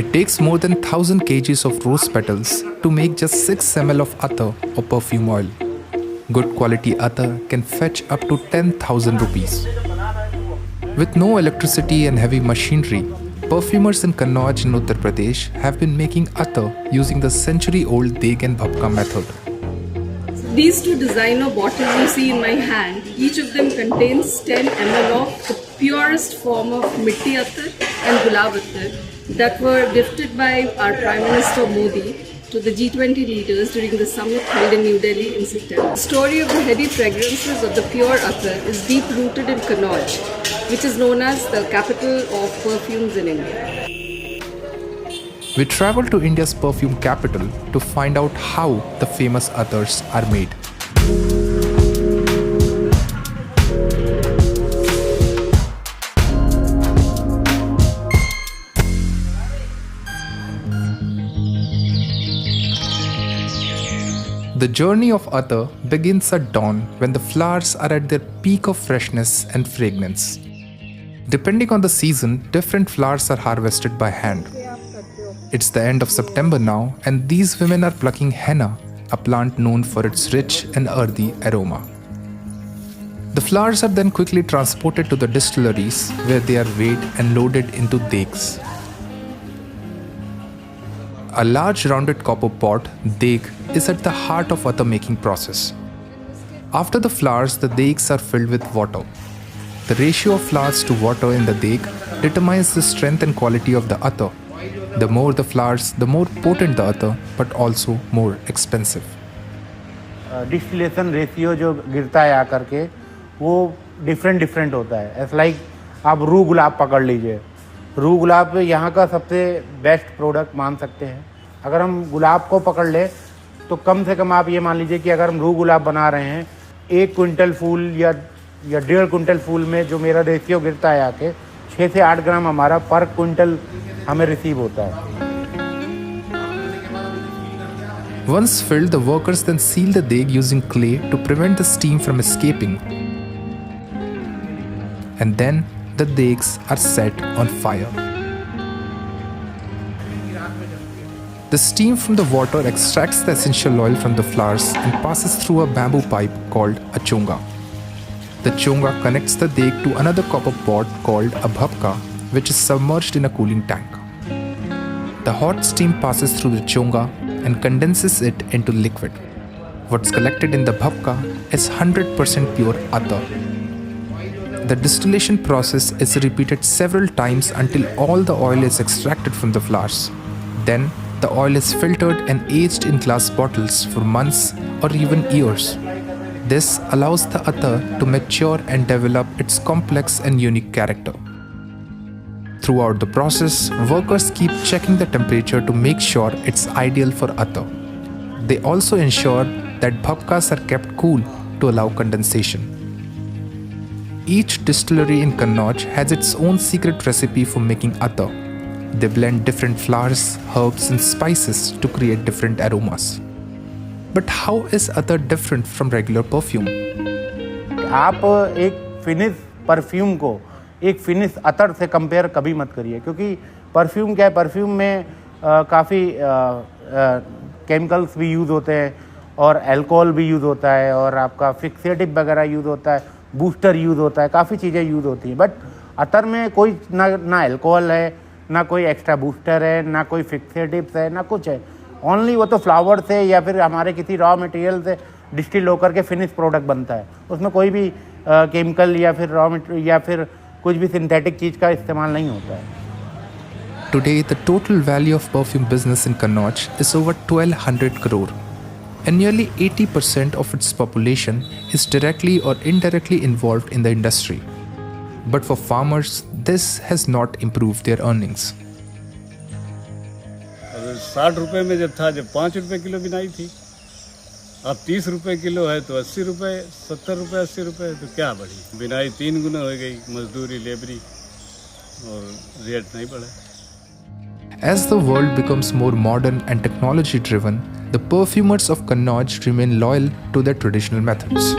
It takes more than 1000 kgs of rose petals to make just 6 ml of attar or perfume oil. Good quality attar can fetch up to 10,000 rupees. With no electricity and heavy machinery, perfumers in Kannauj in Uttar Pradesh have been making attar using the century-old Deg and Bhapka method. These two designer bottles you see in my hand, each of them contains 10 ml of the purest form of mitti attar and gulab attar that were gifted by our Prime Minister Modi to the G20 leaders during the summit held in New Delhi in September. The story of the heady fragrances of the pure attar is deep rooted in Kannauj, which is known as the capital of perfumes in India. We traveled to India's perfume capital to find out how the famous attars are made. The journey of attar begins at dawn when the flowers are at their peak of freshness and fragrance. Depending on the season, different flowers are harvested by hand. It's the end of September now, and these women are plucking henna, a plant known for its rich and earthy aroma. The flowers are then quickly transported to the distilleries where they are weighed and loaded into degs. A large rounded copper pot, deg, is at the heart of attar making process. After the flowers, the degs are filled with water. The ratio of flowers to water in the deg determines the strength and quality of the attar. The more the flowers, the more potent the attar, but also more expensive. Distillation ratio जो गिरता है आकर के वो different होता है. As like आप रू गुलाब पकड़ लीजिए. रू गुलाब यहाँ का सबसे बेस्ट प्रोडक्ट मान सकते हैं. अगर हम गुलाब को पकड़ ले तो कम से कम आप ये मान लीजिए कि अगर हम रू गुलाब बना रहे हैं 1 क्विंटल फूल या 1.5 क्विंटल फूल में जो मेरा रेशियो गिरता है आके 6 से 8 ग्राम हमारा पर क्विंटल हमें रिसीव होता है. Once filled, the workers then seal the deg using clay to prevent the steam from escaping. And then the degs are set on fire. The steam from the water extracts the essential oil from the flowers and passes through a bamboo pipe called a chonga. The chonga connects the deg to another copper pot called a bhapka, which is submerged in a cooling tank. The hot steam passes through the chonga and condenses it into liquid. What's collected in the bhapka is 100% pure attar. The distillation process is repeated several times until all the oil is extracted from the flowers. Then the oil is filtered and aged in glass bottles for months or even years. This allows the attar to mature and develop its complex and unique character. Throughout the process, workers keep checking the temperature to make sure it's ideal for attar. They also ensure that bhapkas are kept cool to allow condensation. Each distillery in Kannauj has its own secret recipe for making attar. They blend different flowers, herbs and spices to create different aromas. But how is attar different from regular perfume? आप एक finish perfume को एक finish अतर से compare कभी मत करिए, क्योंकि perfume क्या है, परफ्यूम में काफ़ी केमिकल्स भी यूज़ होते हैं और अल्कोहल भी यूज़ होता है और आपका फिक्सेटिव वगैरह यूज़ होता है, बूस्टर यूज़ होता है, काफ़ी चीज़ें यूज़ होती हैं. बट अतर में कोई ना अल्कोहल है, ना कोई एक्स्ट्रा बूस्टर है, ना कोई फिक्सेटिव्स है, ना कुछ है. ओनली वो तो फ्लावर से या फिर हमारे किसी रॉ मटेरियल से डिस्टिल होकर के फिनिश प्रोडक्ट बनता है. उसमें कोई भी केमिकल या फिर रॉ मटेरियल या फिर कुछ भी सिंथेटिक चीज़ का इस्तेमाल नहीं होता है. Today, the total value of perfume business in Kannauj is over 1200 crore, and nearly 80% of its population is directly or indirectly involved in the industry. But for farmers, this has not improved their earnings. 60 रुपए में जब था, जब 5 रुपए kilo बिनाई थी, अब 30 रुपए किलो है तो 80 रुपए, 70 रुपए, 80 रुपए, तो क्या बढ़ी. बिनाई 3 गुना हो गई, मजदूरी लेबरी और रेट नहीं बढ़ा. As the world becomes more modern and technology driven, the perfumers of Kannauj remain loyal to their traditional methods.